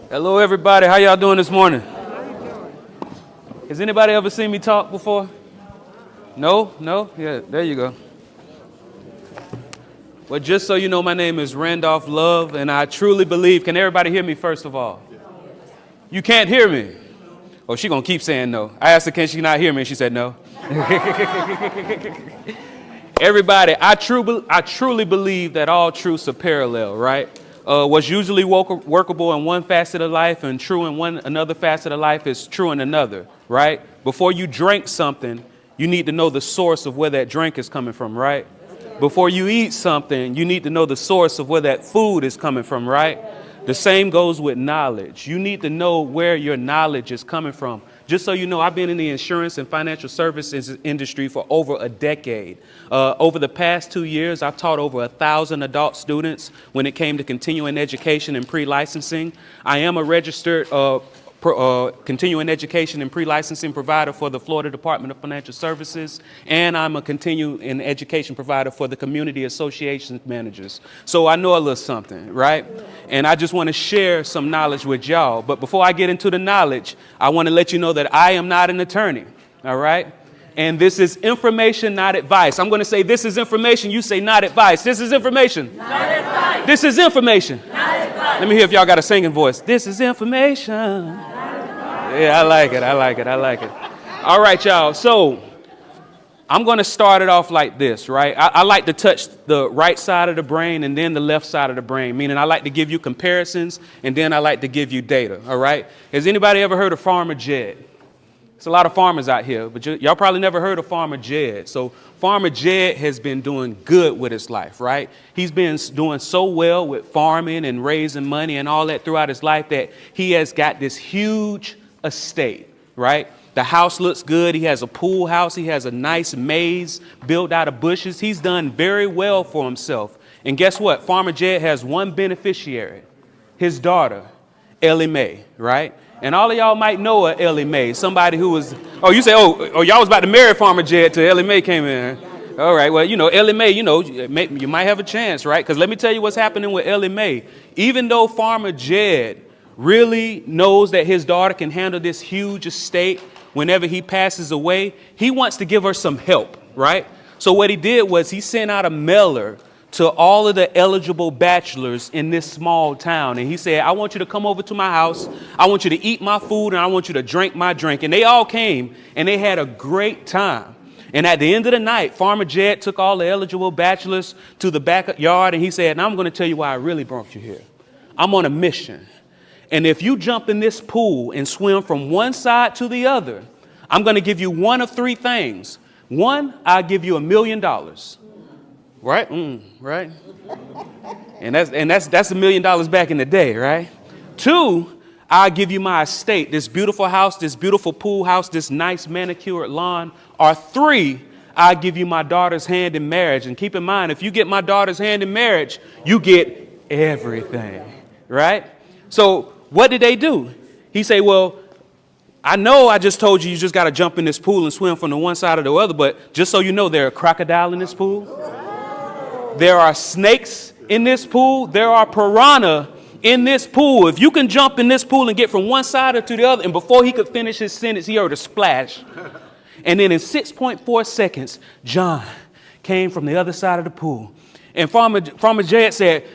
Hello, everybody. How y'all doing this morning? Has anybody ever seen me talk before? No? No? Yeah, there you go. Well, just so you know, my name is Randolph Love, and I truly believe, can everybody hear me first of all? You can't hear me? Oh, she's going to keep saying no. I asked her, can she not hear me? And she said no. Everybody, I truly believe that all truths are parallel, right? What's usually workable in one facet of life and true in another facet of life is true in another, right? Before you drink something, you need to know the source of where that drink is coming from, right? Before you eat something, you need to know the source of where that food is coming from, right? The same goes with knowledge. You need to know where your knowledge is coming from. Just so you know, I've been in the insurance and financial services industry for over a decade. Over the past 2 years, I've taught over 1,000 adult students when it came to continuing education and pre-licensing. I am a registered continuing education and pre-licensing provider for the Florida Department of Financial Services, and I'm a continuing education provider for the community association managers. So I know a little something, right? And I just want to share some knowledge with y'all. But before I get into the knowledge, I want to let you know that I am not an attorney, all right? And this is information, not advice. I'm going to say this is information. You say not advice. This is information. Not advice. This is information. Not advice. Let me hear if y'all got a singing voice. This is information. Yeah, I like it. I like it. I like it. All right, y'all. So I'm going to start it off like this, right? I like to touch the right side of the brain and then the left side of the brain, meaning I like to give you comparisons and then I like to give you data, all right? Has anybody ever heard of Farmer Jed? There's a lot of farmers out here, but y'all probably never heard of Farmer Jed. So Farmer Jed has been doing good with his life, right? He's been doing so well with farming and raising money and all that throughout his life that he has got this huge estate, right? The house looks good. He has a pool house. He has a nice maze built out of bushes. He's done very well for himself. And guess what? Farmer Jed has one beneficiary, his daughter, Ellie Mae, right? And all of y'all might know of Ellie Mae, somebody who was, you say, y'all was about to marry Farmer Jed till Ellie Mae came in. All right, well, Ellie Mae, you might have a chance, right? Because let me tell you what's happening with Ellie Mae. Even though Farmer Jed really knows that his daughter can handle this huge estate whenever he passes away, he wants to give her some help, right? So what he did was he sent out a mailer to all of the eligible bachelors in this small town. And he said, I want you to come over to my house. I want you to eat my food and I want you to drink my drink. And they all came and they had a great time. And at the end of the night, Farmer Jed took all the eligible bachelors to the backyard and he said, now I'm going to tell you why I really brought you here. I'm on a mission. And if you jump in this pool and swim from one side to the other, I'm going to give you one of three things. One, I'll give you $1 million. Right? Right? And that's $1 million back in the day, right? Two, I'll give you my estate, this beautiful house, this beautiful pool house, this nice manicured lawn. Or three, I'll give you my daughter's hand in marriage. And keep in mind, if you get my daughter's hand in marriage, you get everything, right? So what did they do? He said, well, I know I just told you just got to jump in this pool and swim from the one side or the other, but just so you know, there's a crocodile in this pool. There are snakes in this pool. There are piranha in this pool. If you can jump in this pool and get from one side to the other, and before he could finish his sentence, he heard a splash. And then in 6.4 seconds, John came from the other side of the pool. And Farmer Jed said,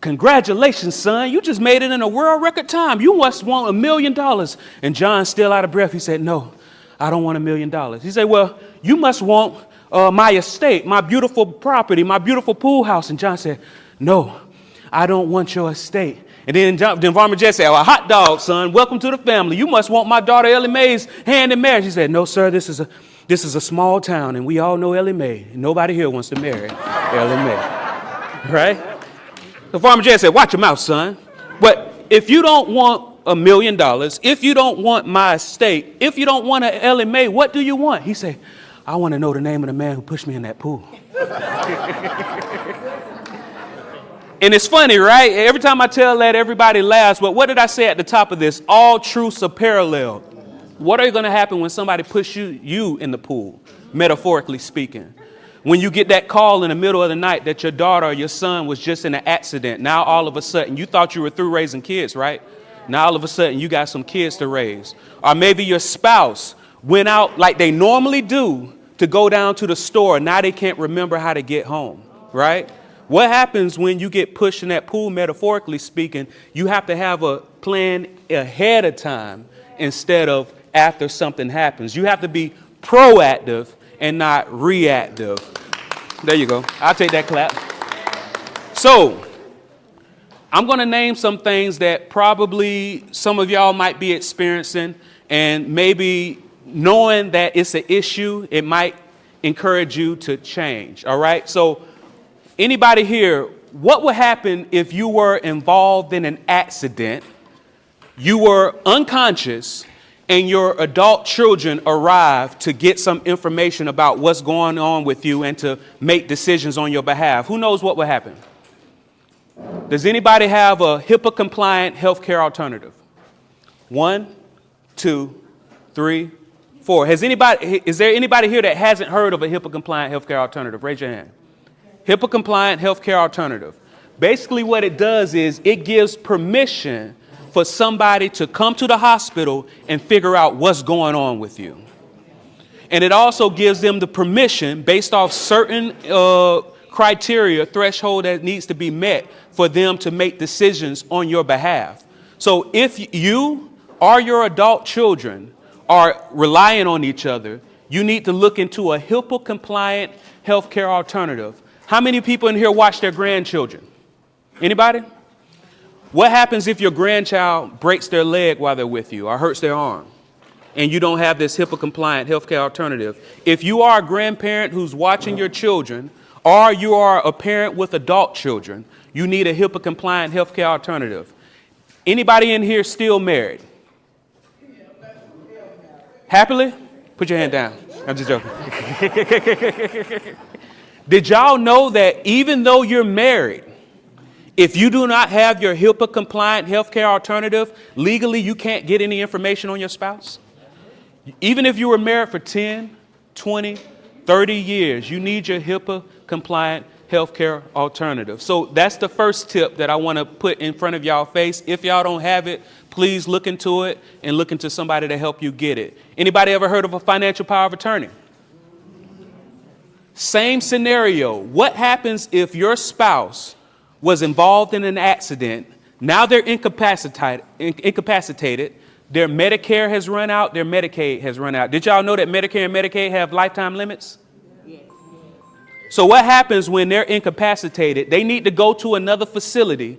congratulations, son. You just made it in a world record time. You must want $1 million. And John, still out of breath, he said, no, I don't want $1 million. He said, well, you must want my estate, my beautiful property, my beautiful pool house. And John said, no, I don't want your estate. And then Farmer Jed said, well, hot dog, son, welcome to the family. You must want my daughter Ellie Mae's hand in marriage. He said, no, sir, this is a small town, and we all know Ellie Mae. Nobody here wants to marry Ellie Mae, right? So Farmer Jed said, watch your mouth, son. But if you don't want $1 million, if you don't want my estate, if you don't want an Ellie Mae, what do you want? He said, I want to know the name of the man who pushed me in that pool. And it's funny, right? Every time I tell that, everybody laughs. But what did I say at the top of this? All truths are parallel. What are going to happen when somebody pushes you in the pool, metaphorically speaking? When you get that call in the middle of the night that your daughter or your son was just in an accident, now all of a sudden you thought you were through raising kids, right? Now all of a sudden you got some kids to raise. Or maybe your spouse went out like they normally do to go down to the store. Now they can't remember how to get home, right? What happens when you get pushed in that pool, metaphorically speaking? You have to have a plan ahead of time instead of after something happens. You have to be proactive and not reactive. There you go. I'll take that clap. So I'm going to name some things that probably some of y'all might be experiencing, and maybe knowing that it's an issue, it might encourage you to change. All right. So anybody here, what would happen if you were involved in an accident, you were unconscious, and your adult children arrived to get some information about what's going on with you and to make decisions on your behalf? Who knows what would happen? Does anybody have a HIPAA-compliant healthcare alternative? 1, 2, 3, 4. Is there anybody here that hasn't heard of a HIPAA-compliant healthcare alternative? Raise your hand. HIPAA-compliant healthcare alternative. Basically what it does is it gives permission for somebody to come to the hospital and figure out what's going on with you. And it also gives them the permission, based off certain criteria, threshold that needs to be met, for them to make decisions on your behalf. So if you or your adult children are relying on each other, you need to look into a HIPAA-compliant healthcare alternative. How many people in here watch their grandchildren? Anybody? What happens if your grandchild breaks their leg while they're with you or hurts their arm and you don't have this HIPAA-compliant healthcare alternative? If you are a grandparent who's watching your children, or you are a parent with adult children, you need a HIPAA-compliant healthcare alternative. Anybody in here still married? Happily? Put your hand down. I'm just joking. Did y'all know that even though you're married, if you do not have your HIPAA-compliant healthcare alternative, legally you can't get any information on your spouse? Even if you were married for 10, 20, 30 years, you need your HIPAA-compliant healthcare alternative. So that's the first tip that I want to put in front of y'all face. If y'all don't have it, please look into it and look into somebody to help you get it. Anybody ever heard of a financial power of attorney? Same scenario. What happens if your spouse was involved in an accident? Now they're incapacitated. Their Medicare has run out. Their Medicaid has run out. Did y'all know that Medicare and Medicaid have lifetime limits? Yes. So what happens when they're incapacitated? They need to go to another facility.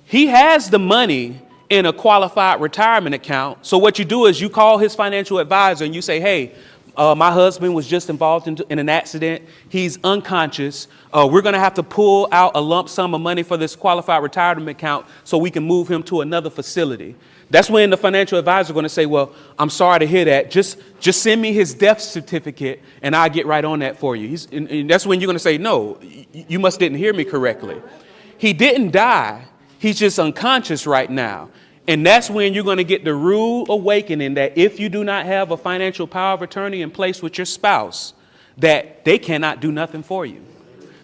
He has the money in a qualified retirement account. So what you do is you call his financial advisor and you say, hey, my husband was just involved in an accident. He's unconscious. We're going to have to pull out a lump sum of money for this qualified retirement account so we can move him to another facility. That's when the financial advisor is going to say, well, I'm sorry to hear that. Just send me his death certificate and I'll get right on that for you. And that's when you're going to say, no, you must didn't hear me correctly. He didn't die. He's just unconscious right now. And that's when you're going to get the rude awakening that if you do not have a financial power of attorney in place with your spouse, that they cannot do nothing for you.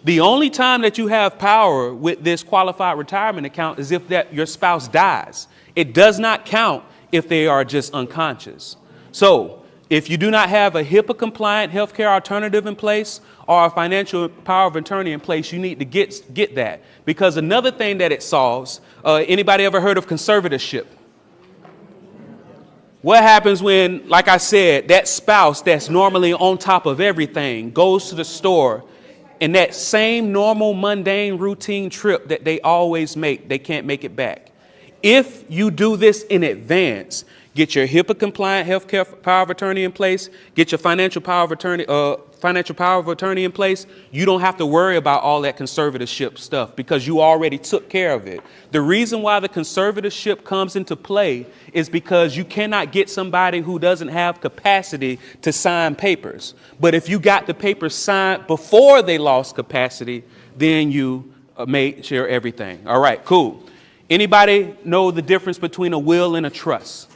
The only time that you have power with this qualified retirement account is if that your spouse dies. It does not count if they are just unconscious. So if you do not have a HIPAA-compliant healthcare alternative in place or a financial power of attorney in place, you need to get that. Because another thing that it solves, anybody ever heard of conservatorship? What happens when, like I said, that spouse that's normally on top of everything goes to the store, and that same normal, mundane, routine trip that they always make, they can't make it back? If you do this in advance, get your HIPAA-compliant healthcare power of attorney in place, get your financial power of attorney in place, you don't have to worry about all that conservatorship stuff because you already took care of it. The reason why the conservatorship comes into play is because you cannot get somebody who doesn't have capacity to sign papers. But if you got the papers signed before they lost capacity, then you made sure everything. All right, cool. Anybody know the difference between a will and a trust?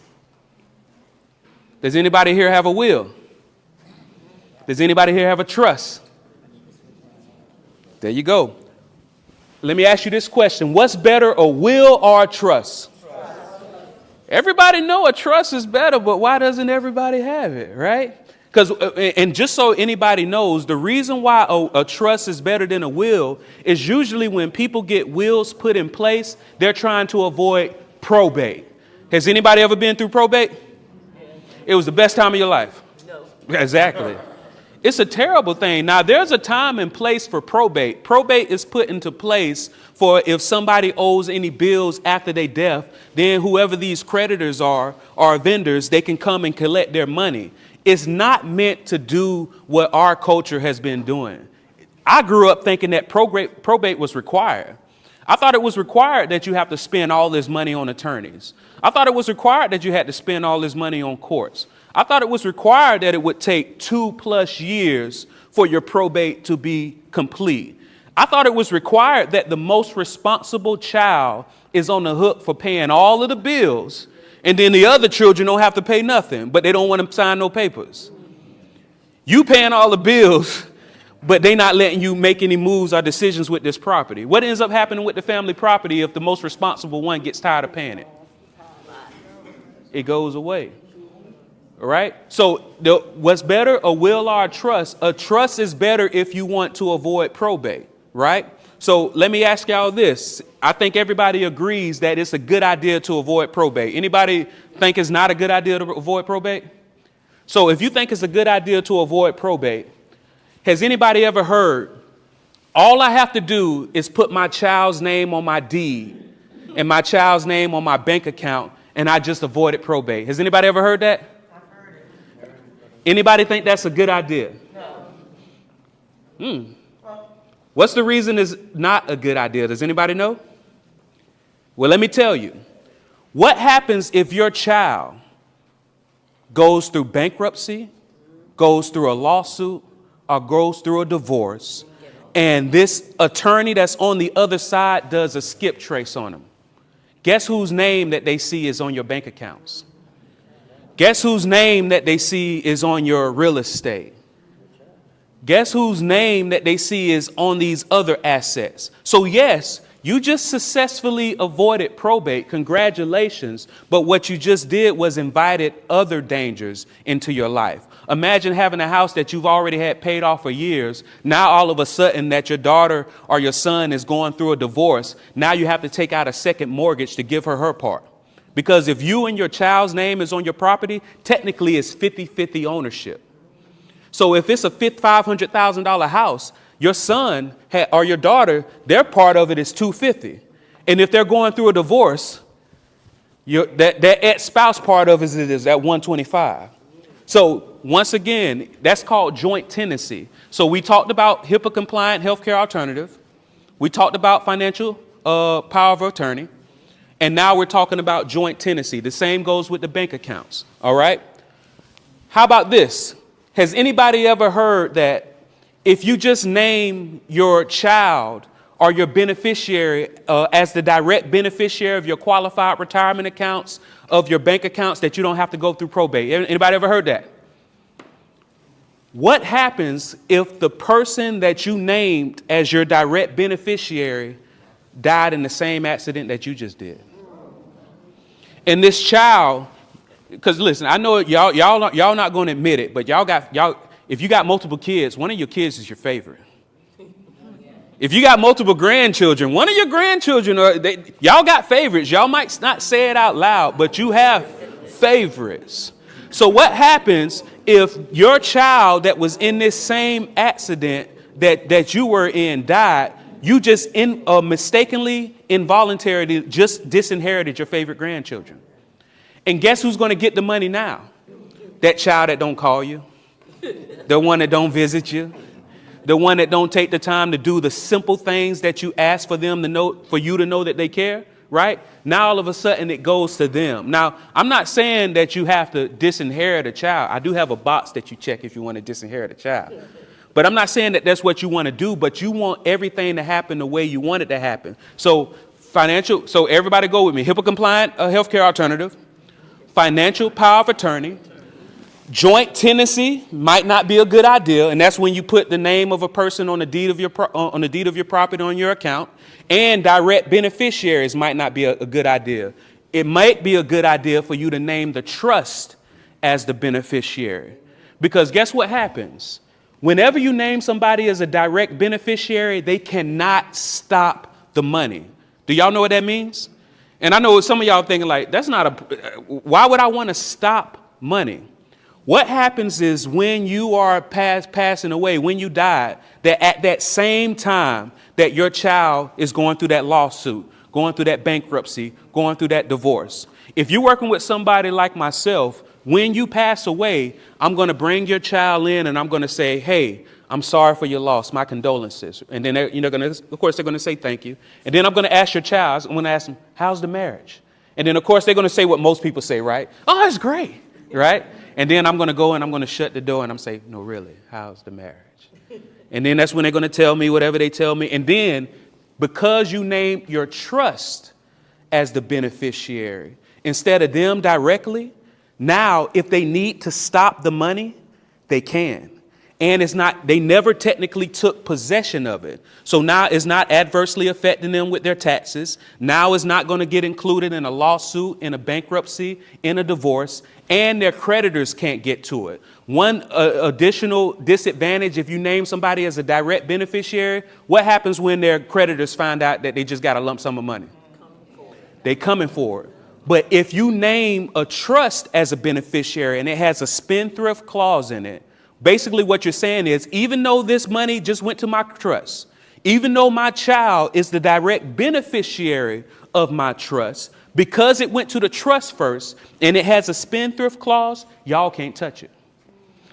Does anybody here have a will? Does anybody here have a trust? There you go. Let me ask you this question. What's better, a will or a trust? Everybody know a trust is better, but why doesn't everybody have it, right? Because, and just so anybody knows, the reason why a trust is better than a will is usually when people get wills put in place, they're trying to avoid probate. Has anybody ever been through probate? It was the best time of your life. No. Exactly. It's a terrible thing. Now, there's a time and place for probate. Probate is put into place for if somebody owes any bills after their death, then whoever these creditors are, or vendors, they can come and collect their money. It's not meant to do what our culture has been doing. I grew up thinking that probate was required. I thought it was required that you have to spend all this money on attorneys. I thought it was required that you had to spend all this money on courts. I thought it was required that it would take 2+ years for your probate to be complete. I thought it was required that the most responsible child is on the hook for paying all of the bills, and then the other children don't have to pay nothing, but they don't want to sign no papers. You paying all the bills, but they not letting you make any moves or decisions with this property. What ends up happening with the family property if the most responsible one gets tired of paying it? It goes away. All right. So what's better, a will or a trust? A trust is better if you want to avoid probate. Right. So let me ask y'all this. I think everybody agrees that it's a good idea to avoid probate. Anybody think it's not a good idea to avoid probate? So if you think it's a good idea to avoid probate, has anybody ever heard, all I have to do is put my child's name on my deed and my child's name on my bank account, and I just avoided probate? Has anybody ever heard that? Anybody think that's a good idea? No. What's the reason it's not a good idea? Does anybody know? Well, let me tell you. What happens if your child goes through bankruptcy, goes through a lawsuit, or goes through a divorce, and this attorney that's on the other side does a skip trace on them? Guess whose name that they see is on your bank accounts? Guess whose name that they see is on your real estate? Guess whose name that they see is on these other assets? So yes, you just successfully avoided probate. Congratulations. But what you just did was invited other dangers into your life. Imagine having a house that you've already had paid off for years. Now, all of a sudden that your daughter or your son is going through a divorce. Now you have to take out a second mortgage to give her part. Because if you and your child's name is on your property, technically it's 50-50 ownership. So if it's a $500,000 house, your son or your daughter, their part of it is $250,000. And if they're going through a divorce, that ex-spouse part of it is at $125,000. So once again, that's called joint tenancy. So we talked about HIPAA-compliant healthcare alternative. We talked about financial power of attorney. And now we're talking about joint tenancy. The same goes with the bank accounts. All right. How about this? Has anybody ever heard that if you just name your child or your beneficiary as the direct beneficiary of your qualified retirement accounts, of your bank accounts, that you don't have to go through probate? Anybody ever heard that? What happens if the person that you named as your direct beneficiary died in the same accident that you just did? And this child, because listen, I know y'all not going to admit it, but if you got multiple kids, one of your kids is your favorite. If you got multiple grandchildren, one of your grandchildren, y'all got favorites. Y'all might not say it out loud, but you have favorites. So what happens if your child that was in this same accident that you were in died? You just mistakenly, involuntarily just disinherited your favorite grandchildren. And guess who's going to get the money now? That child that don't call you, the one that don't visit you, the one that don't take the time to do the simple things that you ask for them to know, for you to know that they care, right? Now all of a sudden it goes to them. Now, I'm not saying that you have to disinherit a child. I do have a box that you check if you want to disinherit a child. But I'm not saying that that's what you want to do, but you want everything to happen the way you want it to happen. So so everybody go with me. HIPAA compliant healthcare alternative, financial power of attorney, Joint tenancy might not be a good idea, and that's when you put the name of a person on the deed of your property on your account. And direct beneficiaries might not be a good idea. It might be a good idea for you to name the trust as the beneficiary, because guess what happens? Whenever you name somebody as a direct beneficiary, they cannot stop the money. Do y'all know what that means? And I know some of y'all thinking like, why would I want to stop money? What happens is when you are passing away, when you die, that at that same time that your child is going through that lawsuit, going through that bankruptcy, going through that divorce. If you're working with somebody like myself, when you pass away, I'm going to bring your child in and I'm going to say, hey, I'm sorry for your loss. My condolences. And then they're going to, of course, they're going to say thank you. And then I'm going to ask your child, I'm going to ask them, how's the marriage? And then, of course, they're going to say what most people say, right? Oh, it's great, right? And then I'm going to go and I'm going to shut the door and I'm saying, no, really, how's the marriage? And then that's when they're going to tell me whatever they tell me. And then because you name your trust as the beneficiary, instead of them directly, now if they need to stop the money, they can. And they never technically took possession of it. So now it's not adversely affecting them with their taxes. Now it's not going to get included in a lawsuit, in a bankruptcy, in a divorce, and their creditors can't get to it. One additional disadvantage, if you name somebody as a direct beneficiary, what happens when their creditors find out that they just got a lump sum of money? They coming for it. But if you name a trust as a beneficiary and it has a spendthrift clause in it, basically what you're saying is, even though this money just went to my trust, even though my child is the direct beneficiary of my trust, because it went to the trust first and it has a spendthrift clause, y'all can't touch it.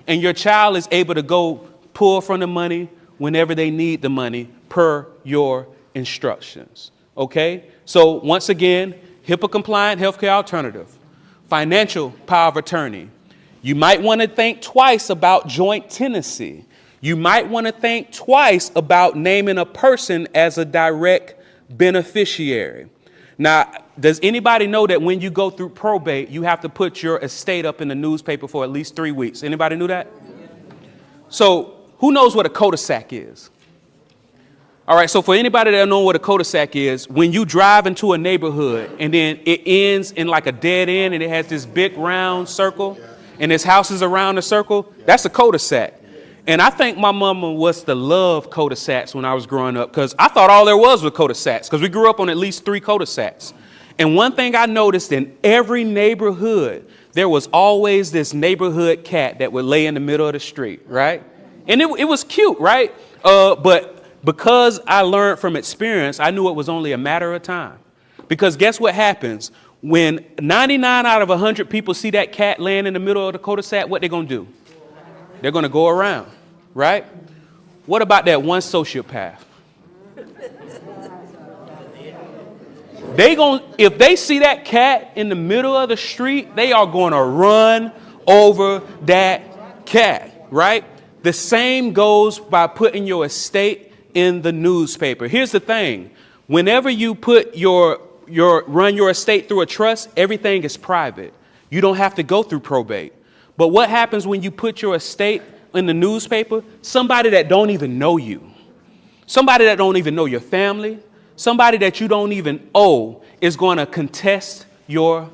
And your child is able to go pull from the money whenever they need the money per your instructions. Okay? So once again, HIPAA-compliant healthcare alternative, financial power of attorney. You might want to think twice about joint tenancy. You might want to think twice about naming a person as a direct beneficiary. Now, does anybody know that when you go through probate, you have to put your estate up in the newspaper for at least 3 weeks? Anybody knew that? So who knows what a cul-de-sac is? All right, so for anybody that don't know what a cul-de-sac is, when you drive into a neighborhood and then it ends in like a dead end and it has this big round circle and there's houses around the circle, that's a cul-de-sac. And I think my mama was to love cul-de-sacs when I was growing up, because I thought all there was cul-de-sacs, because we grew up on at least 3 cul-de-sacs. And one thing I noticed in every neighborhood, there was always this neighborhood cat that would lay in the middle of the street, right? And it was cute, right? But because I learned from experience, I knew it was only a matter of time. Because guess what happens? When 99 out of 100 people see that cat laying in the middle of the cul-de-sac, what they're going to do? They're going to go around, right? What about that one sociopath? If they see that cat in the middle of the street, they are going to run over that cat, right? The same goes by putting your estate in the newspaper. Here's the thing. Whenever you put run your estate through a trust, everything is private. You don't have to go through probate. But what happens when you put your estate in the newspaper? Somebody that don't even know you, somebody that don't even know your family, somebody that you don't even owe is going to contest your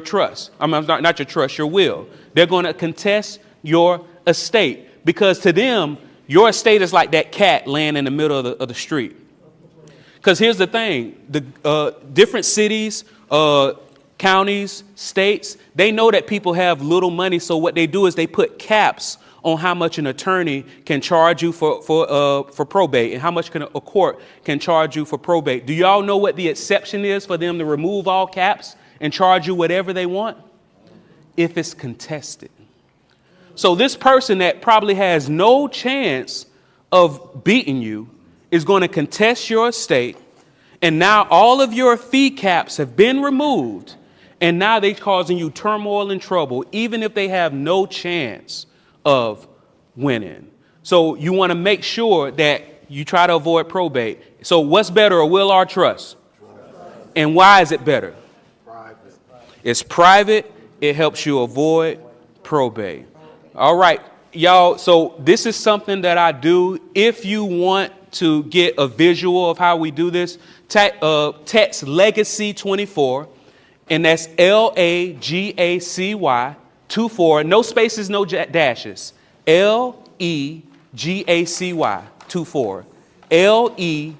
trust. I mean, not your trust, your will. They're going to contest your estate, because to them, your estate is like that cat laying in the middle of the street. Because here's the thing, the different cities, counties, states, they know that people have little money. So what they do is they put caps on how much an attorney can charge you for probate, and how much a court can charge you for probate. Do y'all know what the exception is for them to remove all caps and charge you whatever they want? If it's contested. So this person that probably has no chance of beating you is going to contest your estate, and now all of your fee caps have been removed, and now they're causing you turmoil and trouble, even if they have no chance of winning. So you want to make sure that you try to avoid probate. So what's better, a will or trust? And why is it better? It's private. It helps you avoid probate. All right, y'all. So this is something that I do. If you want to get a visual of how we do this, text Legacy 24, and that's LAGACY 24. No spaces, no dashes. LEGACY 24. LEGACY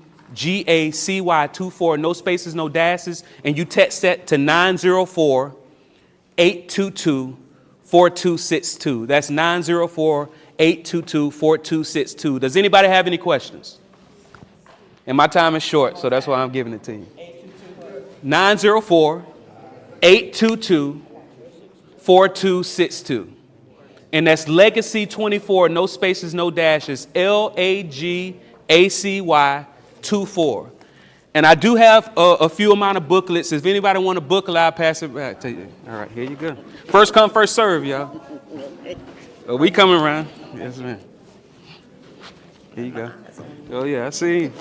24. No spaces, no dashes, and you text that to 904-822-4262. That's 904-822-4262. Does anybody have any questions? And my time is short, so that's why I'm giving it to you. 904-822-4262. And that's Legacy 24, no spaces, no dashes, LAGACY 24. And I do have a few amount of booklets. If anybody want a booklet, I'll pass it back to you. All right, here you go. First come, first serve, y'all. We coming around. Yes, ma'am. Here you go. Oh, yeah, I see you.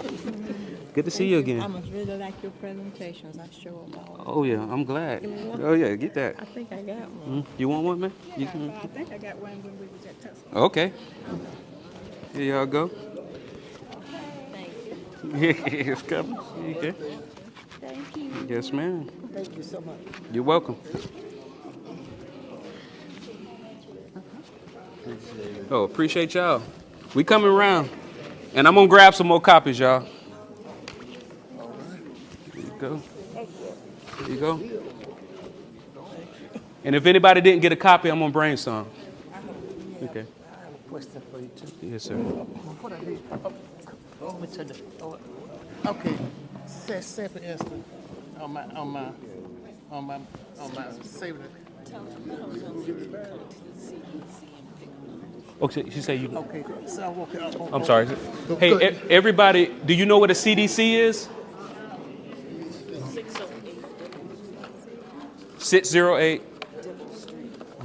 Good to see you again. I must really like your presentations. I show them all. Oh, yeah, I'm glad. Oh, yeah, get that. I think I got one. You want one, man? I think I got one when we was at Tesla. Okay. Here y'all go. Thank you. It's coming. Okay. Thank you. Yes, ma'am. Thank you so much. You're welcome. Oh, appreciate y'all. We coming around. And I'm going to grab some more copies, y'all. There you go. There you go. And if anybody didn't get a copy, I'm going to brainstorm. Okay. I have a question for you too. Yes, sir. What are these? Okay. Say for instance, on my saving. Okay, she said you. Okay. So I woke up. I'm sorry. Hey, everybody, do you know what a CDC is? 608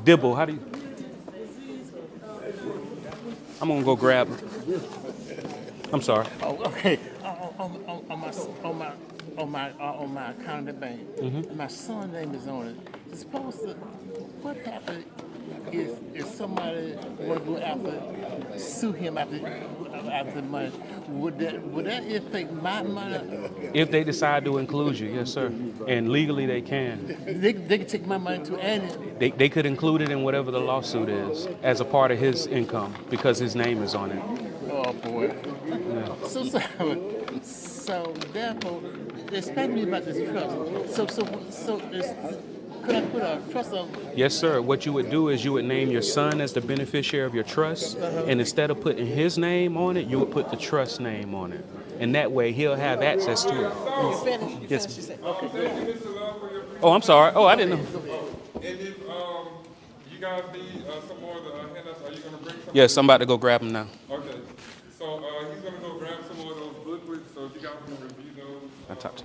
Dibble. How do you? I'm gonna go grab it. I'm sorry. Oh, okay. On my account in the bank, my son's name is on it. It's supposed to. What happened if somebody would go after sue him after money? Would that affect my money? If they decide to include you, yes, sir. And legally they can. They can take my money too, and They could include it in whatever the lawsuit is as a part of his income because his name is on it. oh boy. Yeah. So therefore, explain to me about this trust. Could I put a trust on? Yes, sir. What you would do is you would name your son as the beneficiary of your trust, and instead of putting his name on it, you would put the trust name on it. And that way he'll have access to it. You finished? Yes. Okay. Oh, I'm sorry. Oh, I didn't know. And if you guys need some more of the handouts, are you going to bring some? Yes, I'm about to go grab them now. Okay. So he's going to go grab some more of those booklets, so if you guys want to review those. I talked to